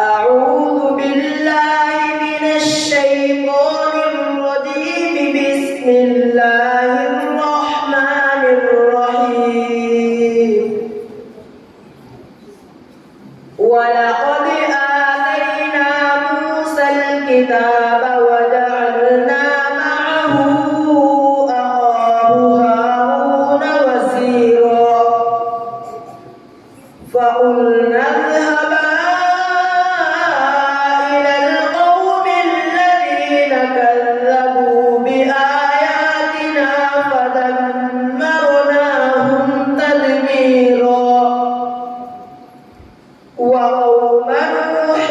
أعوذ بالله من الشيطان الرجيم. بسم الله الرحمن الرحيم. ولقد آتينا موسى الكتاب وجعلنا معه أخاه هارون وزيرا فقلنا اذهبا إلى القوم الذين كذبوا بآياتنا فدمرناهم تدميرا. وقوم نوح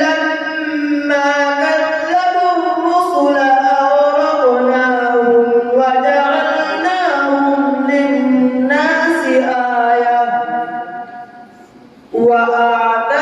لما كذبوا الرسل أغرقناهم وجعلناهم للناس آية وأعتدنا